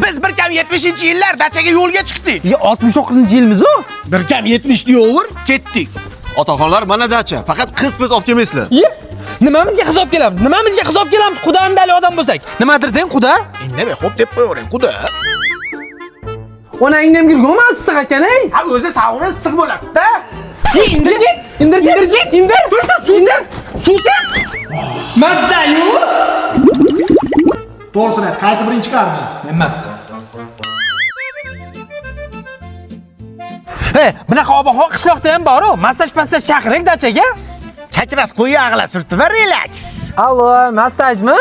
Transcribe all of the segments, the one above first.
Biz 170-yillar dachaga yo'lga chiqdik. 69-yilmiz-ku. 170 deyover, ketdik. Otaxonlar mana dacha. Faqat qiz-piz olib kelmaysizlar. Nimamizga qiz olib kelamiz? Nimamizga qiz olib kelamiz? Qudandali odam bo'lsak. Nimadir deng, quda? Indamay xo'p deb qo'yavering, quda. Onangni ham yurganmi issiq ekan-ey? Ha, o'zi savuni issiq bo'ladi-da. Indir. Suvsib. Mazza-yu. To'g'risini ayt, qaysi birinchi qarni? Emas. Bunaqa ob-havo qishloqda ham bor-ku. Massaj chaqiring dachaga. Chakras qo'yi ag'la surtib, relax. Allo, massajmi?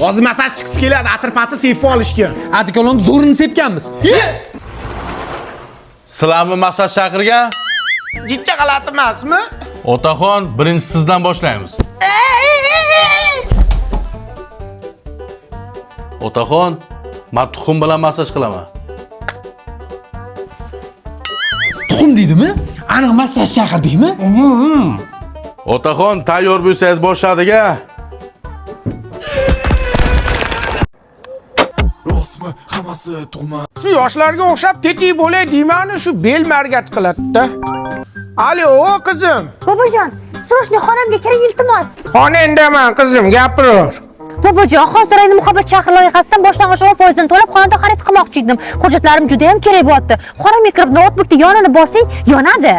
Hozir massaj chiqib keladi, atir-patir sevib olishga. Adikolon zo'rini sepganmiz. Sizlarni maqsad chaqirgan? Jichcha g'alati emasmi? Otaxon, birinchi sizdan boshlaymiz. Otaxon, men tuxum bilan massaj qilaman. Tuxum deydimi? Aniq massaj chaqirdikmi? Otaxon, tayyor bo'lsangiz boshladik-a. Shu yoshlarga o'xshab tetik bo'lay deymani, shu bel margat qiladi-da. Alo, qizim. Bobojon, srochniy xonamga kiring iltimos. Xonandaman qizim, gapir. Bobojon, hozir ayni muhabbat shahri loyihasidan boshlang'ich foizini to'lab xonada xarid qilmoqchi edim. Hujjatlarim juda ham kerak bo'lyapti. Xonamga kirib notebookni yonini bosing, yonadi.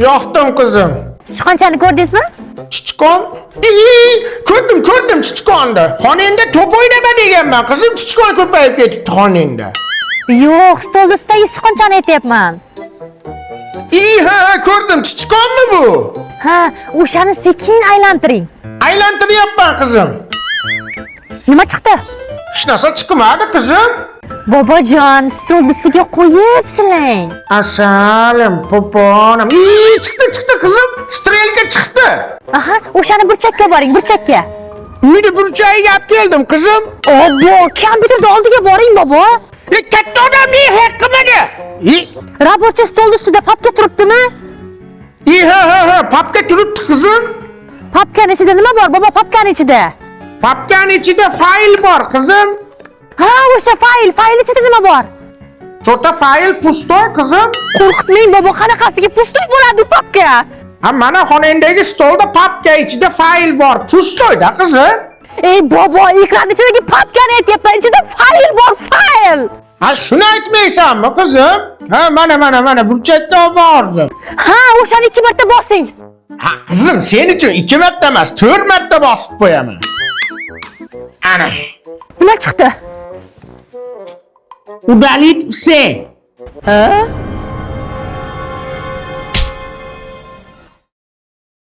Yoqdim qizim. Sichqonchani ko'rdingizmi? Chichqon? Ko'rdim chichqonni. Xonanda to'p o'ynama deganman, qizim, chichqon ko'payib ketibdi xonanda. Yo'q, stol ustidagi sichqonchani aytyapman. Ha, ko'rdim, chichqonmi bu? Ha, o'shani sekin aylantiring. Aylantiryapman qizim. Nima chiqdi? Hech narsa chiqmadi qizim. Bobojon, stol ustiga qo'yib silang. Asalim, poponam. Chiqdi qizim. Strelka chiqdi. Aha, o'shani burchakka boring, burchakka. Uyni burchagiga olib keldim qizim. Obbo, kompyuterni oldiga boring, bobo. Katta odamning haqqimidi. Rabotchi stol ustida papka turibdimi? Ha, papka turibdi qizim. Papkaning ichida nima bor, bobo, papkaning ichida? Papkaning ichida fayl bor qizim. Ha, o'sha fayl ichida nima bor? Chota fayl pustoy qizim. Qo'rqitmang, bobo, qanaqasiga pustoy bo'ladi papka? Ha, mana xonandagi stolda papka ichida fayl bor, pustoyda qizim. Ey bobo, ekran ichidagi papkani aytyapman, ichida fayl bor, fayl. Ha, shuni aytmaysanmi qizim? Ha, mana burchakda olib bordim. Ha, o'shani 2 marta bosing. Ha, qizim, sen uchun 2 marta emas, 4 marta bosib qo'yaman. Ana. Nima chiqdi? Udalit все. Ha?